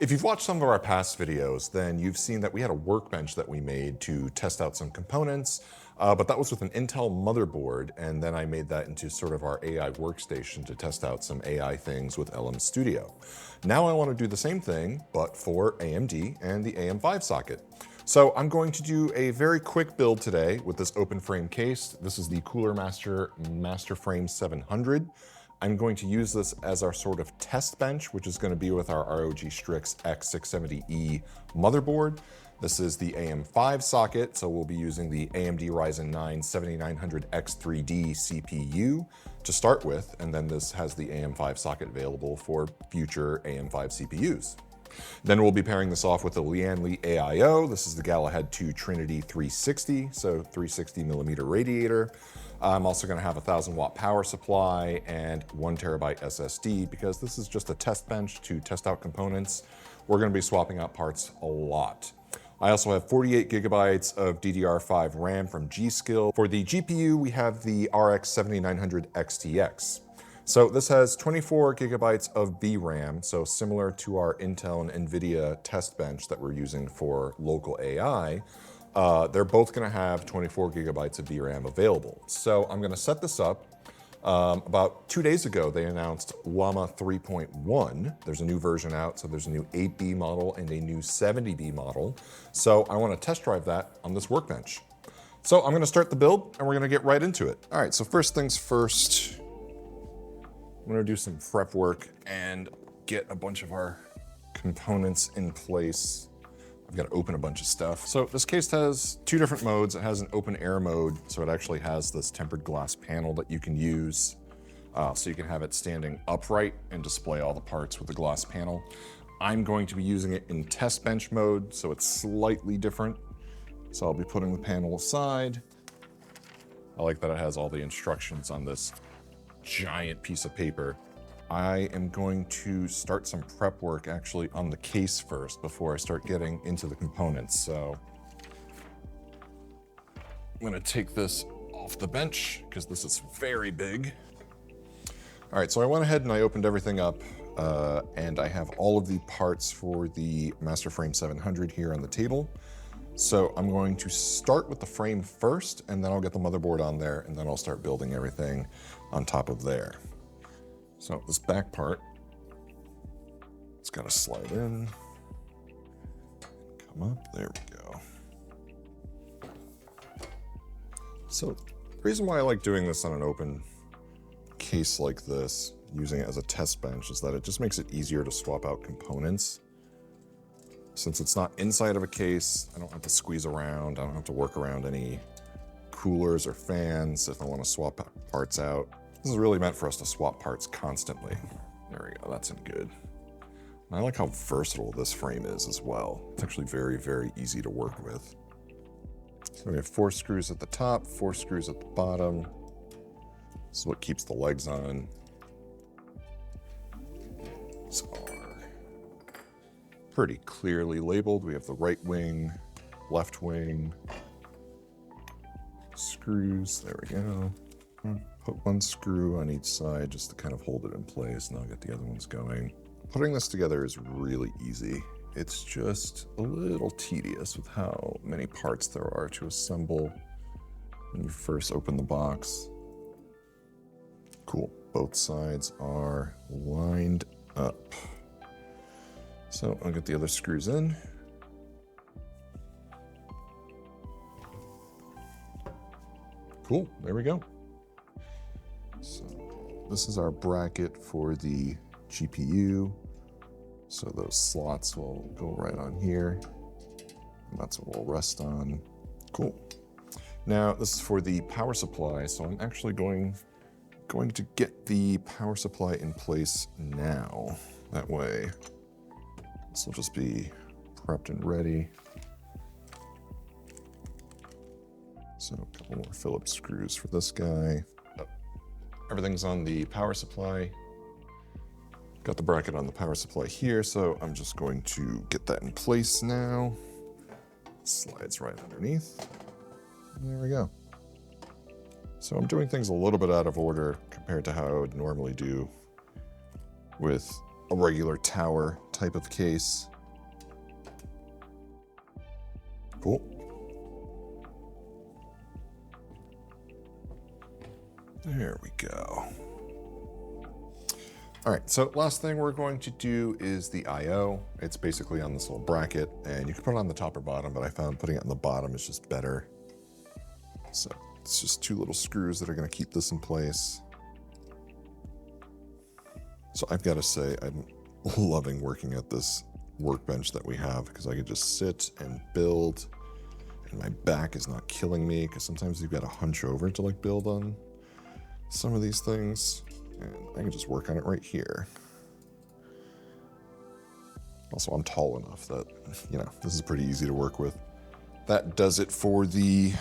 If you've watched some of our past videos, then you've seen that we had a workbench that we made to test out some components, but that was with an Intel motherboard, and then I made that into sort of our AI workstation to test out some AI things with LM Studio. Now I want to do the same thing, but for AMD and the AM5 socket. So I'm going to do a very quick build today with this open frame case. This is the Cooler Master Frame 700. I'm going to use this as our sort of test bench, which is going to be with our ROG Strix X670E motherboard. This is the AM5 socket, so we'll be using the AMD Ryzen 9 7900X3D CPU to start with, and then this has the AM5 socket available for future AM5 CPUs. Then we'll be pairing this off with the Lianli AI. This is the Galahad II Trinity 360, so 360 millimeter radiator. I'm also going to have a 1000-watt power supply and 1 terabyte SSD because this is just a test bench to test out components. We're going to be swapping out parts a lot. I also have 48 gigabytes of DDR5 RAM from G.Skill. For the GPU, we have the RX 7900 XTX. So this has 24 gigabytes of VRAM, so similar to our Intel and NVIDIA test bench that we're using for local AI. They're both going to have 24 gigabytes of VRAM available. So I'm going to set this up. About 2 days ago, they announced Llama 3.1. There's a new version out, so there's a new 8B model and a new 70B model. So I want to test drive that on this workbench. So I'm going to start the build, and we're going to get right into it. All right, so first things first, I'm going to do some prep work and get a bunch of our components in place. I've got to open a bunch of stuff. So this case has two different modes. It has an open air mode, so it actually has this tempered glass panel that you can use. So you can have it standing upright and display all the parts with the glass panel. I'm going to be using it in test bench mode, so it's slightly different. So I'll be putting the panel aside. I like that it has all the instructions on this giant piece of paper. I am going to start some prep work actually on the case first before I start getting into the components. So I'm going to take this off the bench because this is very big. All right, so I went ahead and I opened everything up and I have all of the parts for the Master Frame 700 here on the table. So I'm going to start with the frame first, and then I'll get the motherboard on there, and then I'll start building everything on top of there. So this back part, it's got to slide in, come up, there we go. So the reason why I like doing this on an open case like this, using it as a test bench, is that it just makes it easier to swap out components. Since it's not inside of a case, I don't have to squeeze around, I don't have to work around any coolers or fans if I want to swap parts out. This is really meant for us to swap parts constantly. There we go, that's in good. And I like how versatile this frame is as well. It's actually very, very easy to work with. So we have 4 screws at the top, 4 screws at the bottom. This is what keeps the legs on. These are pretty clearly labeled. We have the right wing, left wing, screws, there we go. Put 1 screw on each side just to kind of hold it in place, and I'll get the other ones going. Putting this together is really easy. It's just a little tedious with how many parts there are to assemble when you first open the box. Cool, both sides are lined up. So I'll get the other screws in. Cool, there we go. So this is our bracket for the GPU. So those slots will go right on here. And that's what we'll rest on. Cool. Now this is for the power supply. So I'm actually going to get the power supply in place now. That way, this will just be prepped and ready. So a couple more Phillips screws for this guy. Everything's on the power supply. Got the bracket on the power supply here, so I'm just going to get that in place now. Slides right underneath. And there we go. So I'm doing things a little bit out of order compared to how I would normally do with a regular tower type of case. Cool. There we go. All right, so last thing we're going to do is the I/O. It's basically on this little bracket, and you can put it on the top or bottom, but I found putting it on the bottom is just better. So it's just 2 little screws that are going to keep this in place. So I've got to say, I'm loving working at this workbench that we have because I could just sit and build, and my back is not killing me because sometimes you've got to hunch over to like build on some of these things, and I can just work on it right here. Also, I'm tall enough that, you know, this is pretty easy to work with. That does it for the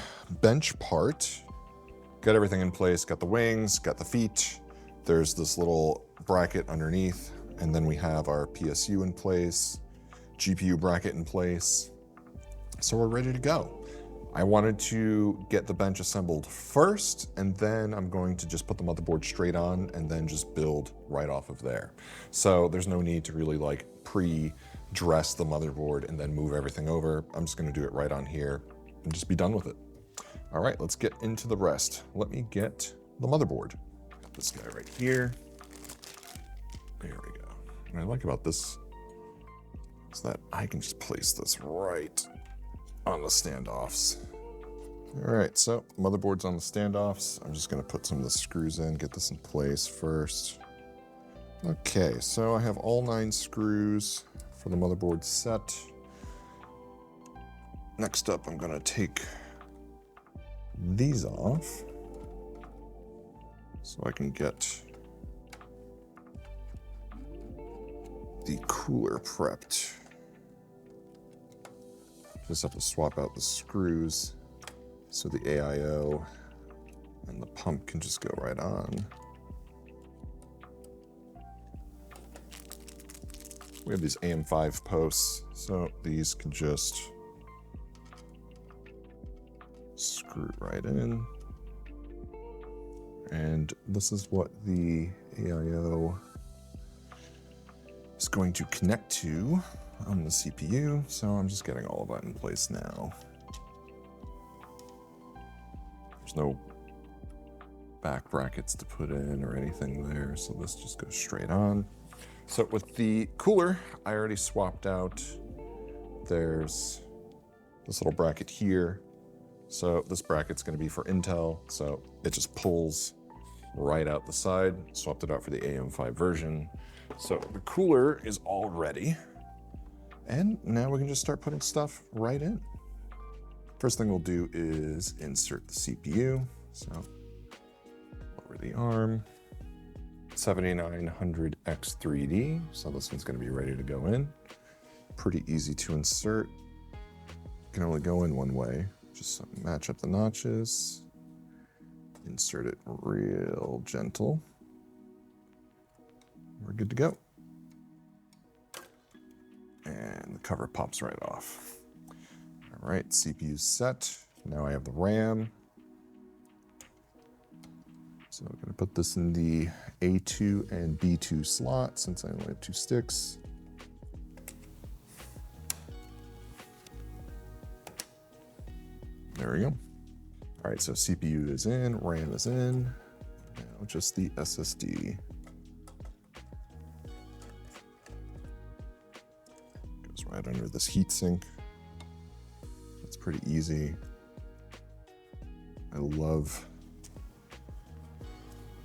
bench part. Got everything in place, got the wings, got the feet. There's this little bracket underneath, and then we have our PSU in place, GPU bracket in place. So we're ready to go. I wanted to get the bench assembled first, and then I'm going to just put the motherboard straight on and then just build right off of there. So there's no need to really like pre-dress the motherboard and then move everything over. I'm just gonna do it right on here and just be done with it. All right, let's get into the rest. Let me get the motherboard. This guy right here. There we go. What I like about this is that I can just place this right on the standoffs. All right, so motherboard's on the standoffs. I'm just gonna put some of the screws in, get this in place first. Okay, so I have all 9 screws for the motherboard set. Next up, I'm gonna take these off so I can get the cooler prepped. Just have to swap out the screws so the AIO and the pump can just go right on. We have these AM5 posts, so these can just screw right in. And this is what the AIO is going to connect to on the CPU, so I'm just getting all of that in place now. There's no back brackets to put in or anything there, so this just goes straight on. So with the cooler, I already swapped out. There's this little bracket here. So this bracket's gonna be for Intel, so it just pulls right out the side. Swapped it out for the AM5 version. So the cooler is all ready. And now we can just start putting stuff right in. First thing we'll do is insert the CPU. So over the arm, 7900X3D. So this one's gonna be ready to go in. Pretty easy to insert. Can only go in one way. Just match up the notches. Insert it real gentle. We're good to go. And the cover pops right off. All right, CPU's set. Now I have the RAM. So I'm gonna put this in the A2 and B2 slot since I only have 2 sticks. There we go. All right, so CPU is in, RAM is in. Now just the SSD. Goes right under this heatsink. That's pretty easy. I love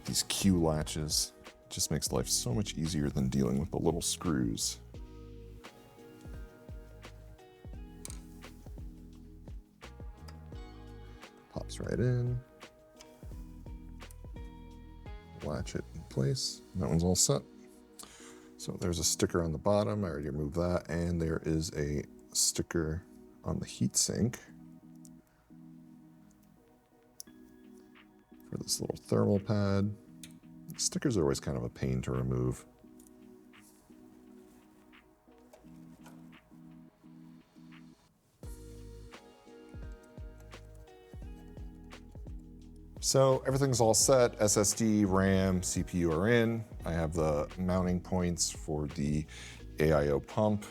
these Q latches. It just makes life so much easier than dealing with the little screws. Pops right in. Latch it in place. That one's all set. So there's a sticker on the bottom. I already removed that. And there is a sticker on the heatsink for this little thermal pad. Stickers are always kind of a pain to remove. So everything's all set. SSD, RAM, CPU are in. I have the mounting points for the AIO pump.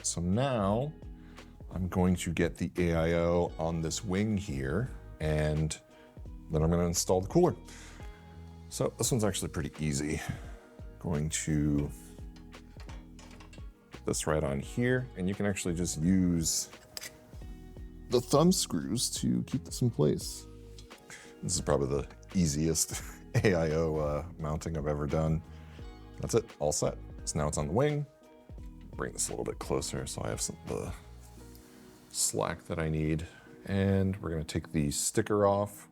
So now I'm going to get the AIO on this wing here, and then I'm going to install the cooler. So this one's actually pretty easy. Going to put this right on here, and you can actually just use the thumb screws to keep this in place. This is probably the easiest AIO mounting I've ever done. That's it, all set. So now it's on the wing. Bring this a little bit closer so I have the slack that I need. And we're gonna take the sticker off.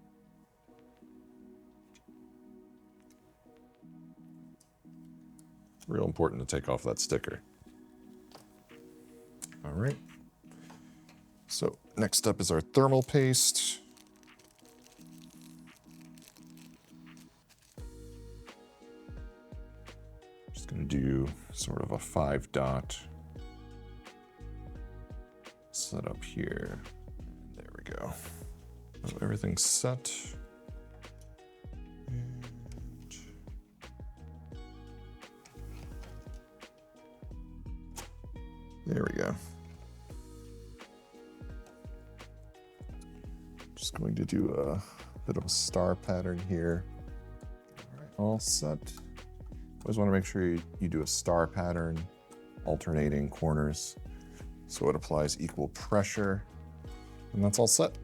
Real important to take off that sticker. All right. So next up is our thermal paste. Just gonna do sort of a 5-dot setup here. There we go. So everything's set. And there we go. Just going to do a bit of a star pattern here. All right, all set. Always want to make sure you do a star pattern, alternating corners, so it applies equal pressure. And that's all set.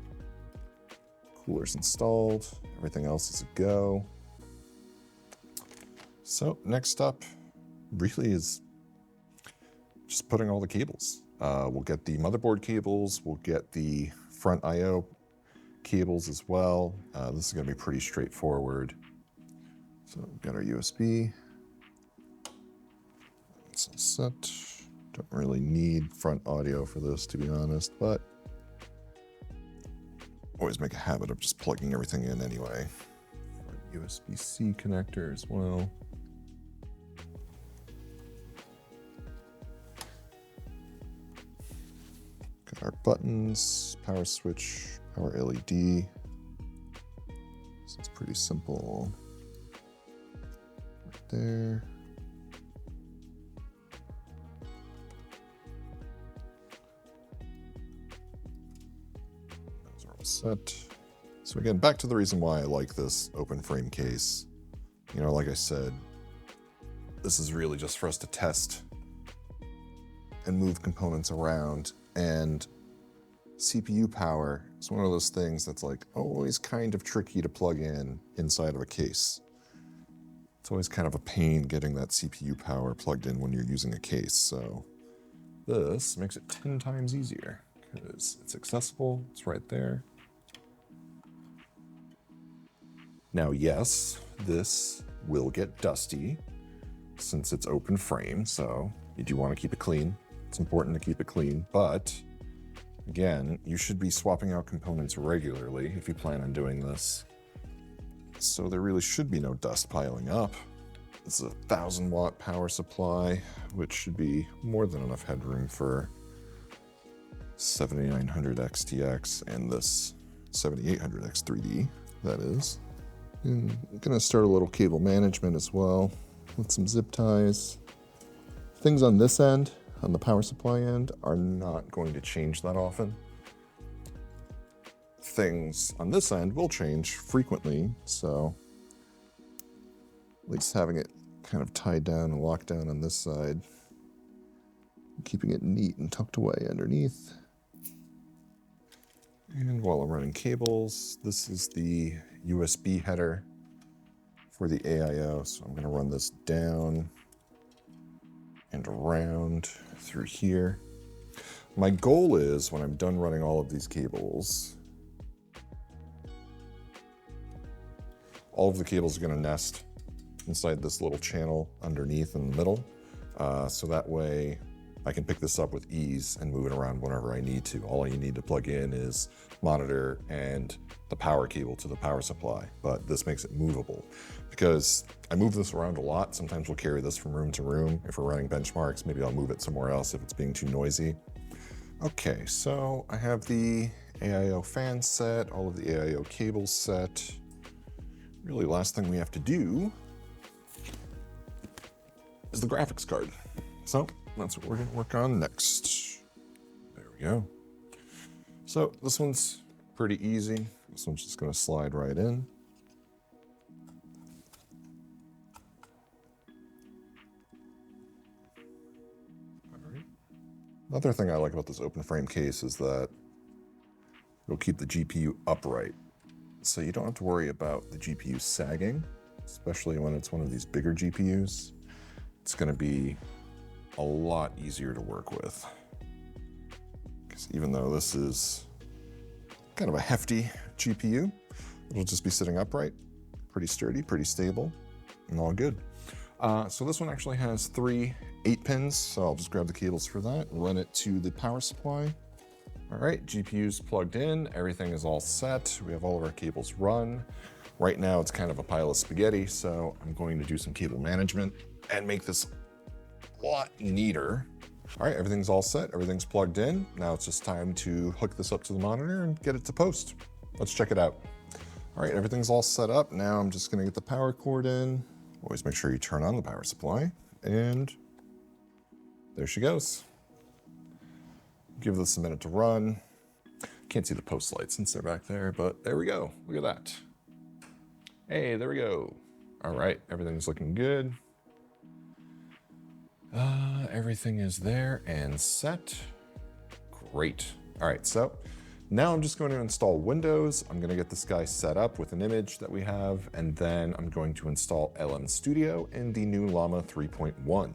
Cooler's installed. Everything else is a go. So next up really is just putting all the cables. We'll get the motherboard cables. We'll get the front I/O cables as well. This is going to be pretty straightforward. So we've got our USB. It's all set. Don't really need front audio for this, to be honest, but always make a habit of just plugging everything in anyway. USB-C connector as well. Got our buttons, power switch, power LED. So it's pretty simple. Right there. Those are all set. So again, back to the reason why I like this open frame case. You know, like I said, this is really just for us to test and move components around. And CPU power is one of those things that's like always kind of tricky to plug in inside of a case. It's always kind of a pain getting that CPU power plugged in when you're using a case. So this makes it 10 times easier because it's accessible, it's right there. Now, yes, this will get dusty since it's open frame, so you do want to keep it clean. It's important to keep it clean, but again, you should be swapping out components regularly if you plan on doing this. So there really should be no dust piling up. This is a 1,000-watt power supply, which should be more than enough headroom for 7900 XTX and this 7800X 3D, that is. And I'm gonna start a little cable management as well with some zip ties. Things on this end, on the power supply end, are not going to change that often. Things on this end will change frequently, so at least having it kind of tied down and locked down on this side, keeping it neat and tucked away underneath. And while I'm running cables, this is the USB header for the AIO, so I'm going to run this down and around through here. My goal is, when I'm done running all of these cables, all of the cables are going to nest inside this little channel underneath in the middle, so that way I can pick this up with ease and move it around whenever I need to. All you need to plug in is monitor and the power cable to the power supply, but this makes it movable. Because I move this around a lot, sometimes we'll carry this from room to room. If we're running benchmarks, maybe I'll move it somewhere else if it's being too noisy. Okay, so I have the AIO fan set, all of the AIO cables set. Really, last thing we have to do is the graphics card. So that's what we're gonna work on next. There we go. So this one's pretty easy. This one's just gonna slide right in. All right. Another thing I like about this open frame case is that it'll keep the GPU upright. So you don't have to worry about the GPU sagging, especially when it's one of these bigger GPUs. It's gonna be a lot easier to work with. Because even though this is kind of a hefty GPU, it'll just be sitting upright, pretty sturdy, pretty stable, and all good. So this one actually has 3 8-pins, so I'll just grab the cables for that and run it to the power supply. All right, GPU's plugged in, everything is all set. We have all of our cables run. Right now it's kind of a pile of spaghetti, so I'm going to do some cable management and make this a lot neater. All right, everything's all set, everything's plugged in. Now it's just time to hook this up to the monitor and get it to post. Let's check it out. All right, everything's all set up. Now I'm just gonna get the power cord in. Always make sure you turn on the power supply, and there she goes. Give this a minute to run. Can't see the post lights since they're back there, but there we go. Look at that. Hey, there we go. All right, everything's looking good. Everything is there and set. Great. All right, so now I'm just going to install Windows. I'm going to get this guy set up with an image that we have, and then I'm going to install LM Studio in the new Llama 3.1.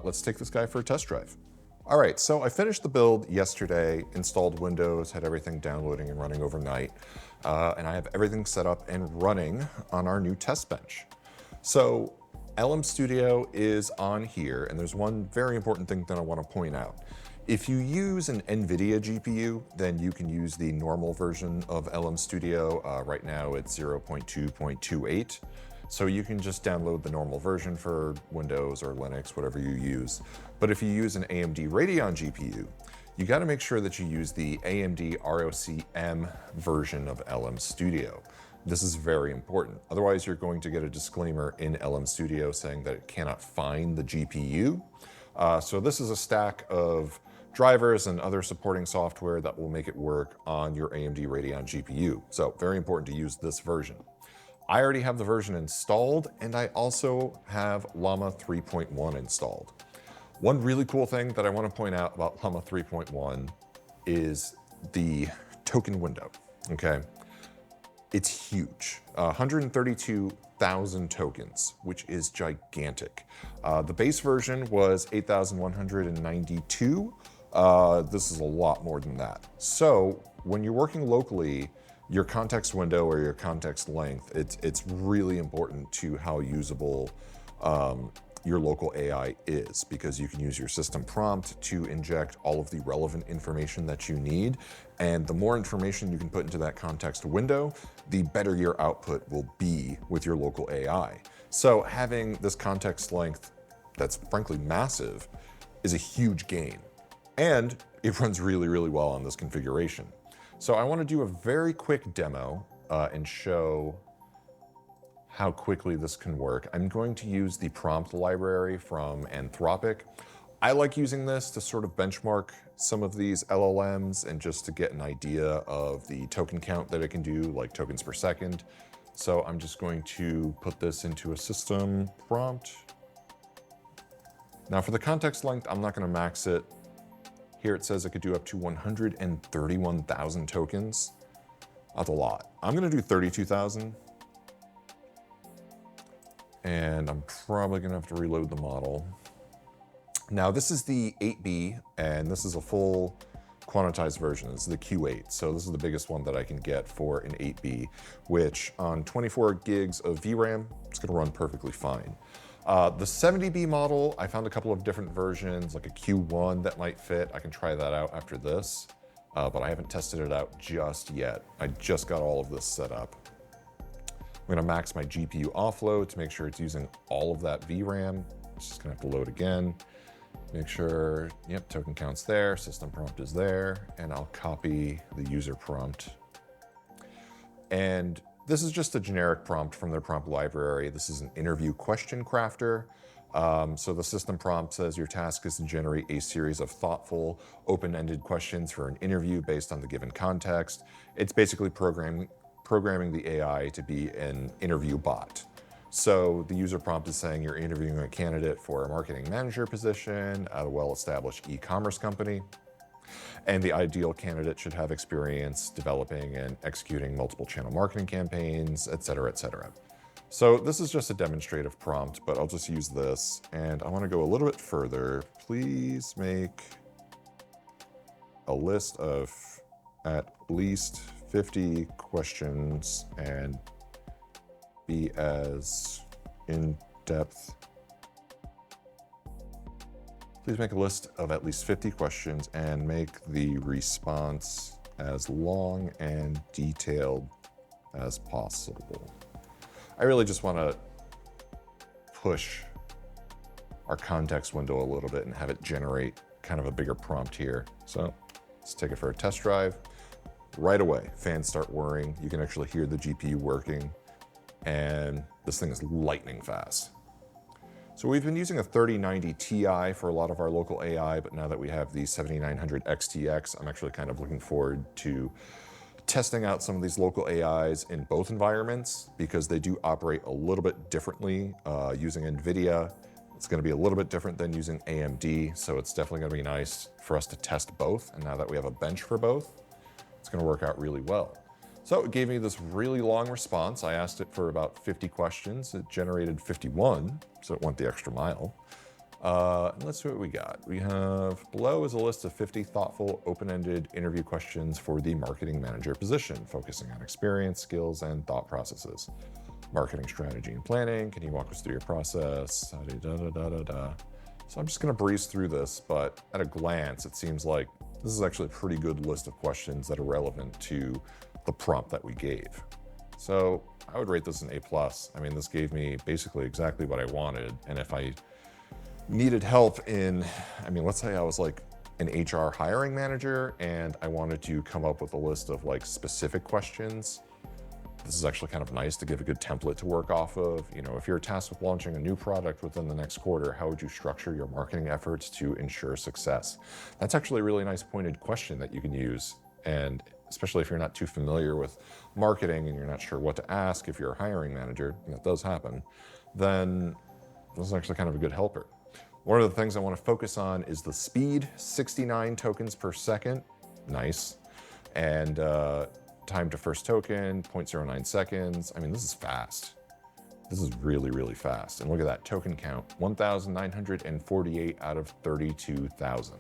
Let's take this guy for a test drive. All right, so I finished the build yesterday, installed Windows, had everything downloading and running overnight, and I have everything set up and running on our new test bench. So LM Studio is on here, and there's one very important thing that I want to point out. If you use an NVIDIA GPU, then you can use the normal version of LM Studio. Right now it's 0.2.28. So you can just download the normal version for Windows or Linux, whatever you use. But if you use an AMD Radeon GPU, you got to make sure that you use the AMD ROCm version of LM Studio. This is very important. Otherwise, you're going to get a disclaimer in LM Studio saying that it cannot find the GPU. So this is a stack of drivers and other supporting software that will make it work on your AMD Radeon GPU. So very important to use this version. I already have the version installed, and I also have Llama 3.1 installed. One really cool thing that I want to point out about Llama 3.1 is the token window, okay? It's huge, 132,000 tokens, which is gigantic. The base version was 8,192. This is a lot more than that. So when you're working locally, your context window or your context length, it's really important to how usable your local AI is, because you can use your system prompt to inject all of the relevant information that you need. And the more information you can put into that context window, the better your output will be with your local AI. So having this context length that's frankly massive is a huge gain. And it runs really, really well on this configuration. So I want to do a very quick demo and show how quickly this can work. I'm going to use the prompt library from Anthropic. I like using this to sort of benchmark some of these LLMs and just to get an idea of the token count that it can do, like tokens per second. So I'm just going to put this into a system prompt. Now for the context length, I'm not going to max it. Here it says it could do up to 131,000 tokens. That's a lot. I'm going to do 32,000. And I'm probably going to have to reload the model. Now this is the 8B, and this is a full quantized version. This is the Q8. So this is the biggest one that I can get for an 8B, which on 24 gigs of VRAM, it's going to run perfectly fine. The 70B model, I found a couple of different versions, like a Q1 that might fit. I can try that out after this, but I haven't tested it out just yet. I just got all of this set up. I'm gonna max my GPU offload to make sure it's using all of that VRAM. It's just gonna have to load again. Make sure, yep, token count's there, system prompt is there, and I'll copy the user prompt. And this is just a generic prompt from their prompt library. This is an interview question crafter. So the system prompt says your task is to generate a series of thoughtful, open-ended questions for an interview based on the given context. It's basically programming the AI to be an interview bot. So the user prompt is saying you're interviewing a candidate for a marketing manager position at a well-established e-commerce company. And the ideal candidate should have experience developing and executing multiple channel marketing campaigns, et cetera, et cetera. So this is just a demonstrative prompt, but I'll just use this. And I want to go a little bit further. Please make a list of at least 50 questions and be as in-depth. Please make a list of at least 50 questions and make the response as long and detailed as possible. I really just want to push our context window a little bit and have it generate kind of a bigger prompt here. So let's take it for a test drive. Right away, fans start whirring. You can actually hear the GPU working, and this thing is lightning fast. So we've been using a 3090 Ti for a lot of our local AI, but now that we have the 7900 XTX, I'm actually kind of looking forward to testing out some of these local AIs in both environments because they do operate a little bit differently. Using NVIDIA, it's going to be a little bit different than using AMD, so it's definitely going to be nice for us to test both. And now that we have a bench for both, it's going to work out really well. So it gave me this really long response. I asked it for about 50 questions. It generated 51, so it went the extra mile. Let's see what we got. We have below is a list of 50 thoughtful, open-ended interview questions for the marketing manager position, focusing on experience, skills, and thought processes. Marketing strategy and planning. Can you walk us through your process? So I'm just going to breeze through this, but at a glance, it seems like this is actually a pretty good list of questions that are relevant to the prompt that we gave. So I would rate this an A+. I mean, this gave me basically exactly what I wanted. And if I needed help in, I mean, let's say I was like an HR hiring manager and I wanted to come up with a list of like specific questions, this is actually kind of nice to give a good template to work off of. You know, if you're tasked with launching a new product within the next quarter, how would you structure your marketing efforts to ensure success? That's actually a really nice pointed question that you can use. And especially if you're not too familiar with marketing and you're not sure what to ask if you're a hiring manager, and that does happen, then this is actually kind of a good helper. One of the things I want to focus on is the speed, 69 tokens per second, nice. And time to first token, 0.09 seconds. I mean, this is fast. This is really, really fast. And look at that token count, 1,948 out of 32,000.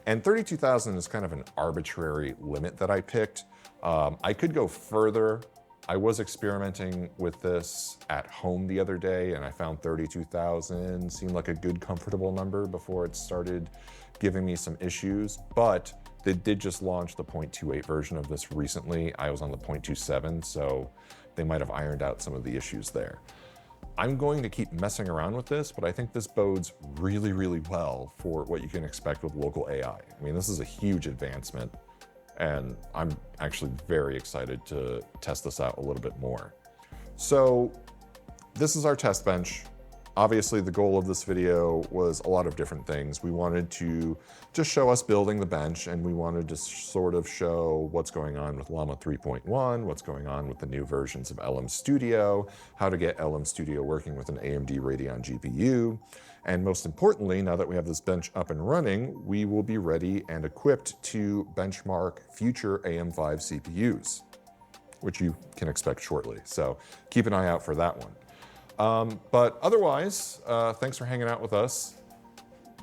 And 32,000 is kind of an arbitrary limit that I picked. I could go further. I was experimenting with this at home the other day and I found 32,000 seemed like a good, comfortable number before it started giving me some issues, but they did just launch the 0.28 version of this recently. I was on the 0.27, so they might have ironed out some of the issues there. I'm going to keep messing around with this, but I think this bodes really, really well for what you can expect with local AI. I mean, this is a huge advancement, and I'm actually very excited to test this out a little bit more. So this is our test bench. Obviously, the goal of this video was a lot of different things. We wanted to just show us building the bench, and we wanted to sort of show what's going on with Llama 3.1, what's going on with the new versions of LM Studio, how to get LM Studio working with an AMD Radeon GPU. And most importantly, now that we have this bench up and running, we will be ready and equipped to benchmark future AM5 CPUs, which you can expect shortly. So keep an eye out for that one. But otherwise, thanks for hanging out with us.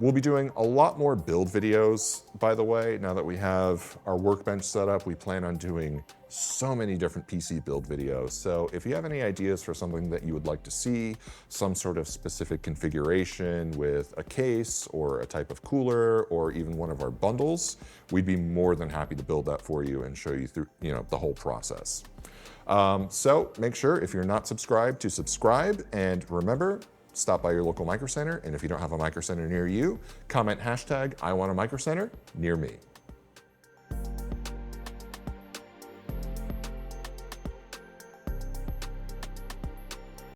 We'll be doing a lot more build videos, by the way. Now that we have our Workbench set up, we plan on doing so many different PC build videos. So if you have any ideas for something that you would like to see, some sort of specific configuration with a case or a type of cooler or even one of our bundles, we'd be more than happy to build that for you and show you through, the whole process. So make sure if you're not subscribed to subscribe, and remember, stop by your local microcenter, and if you don't have a microcenter near you, comment hashtag I want a microcenter near me.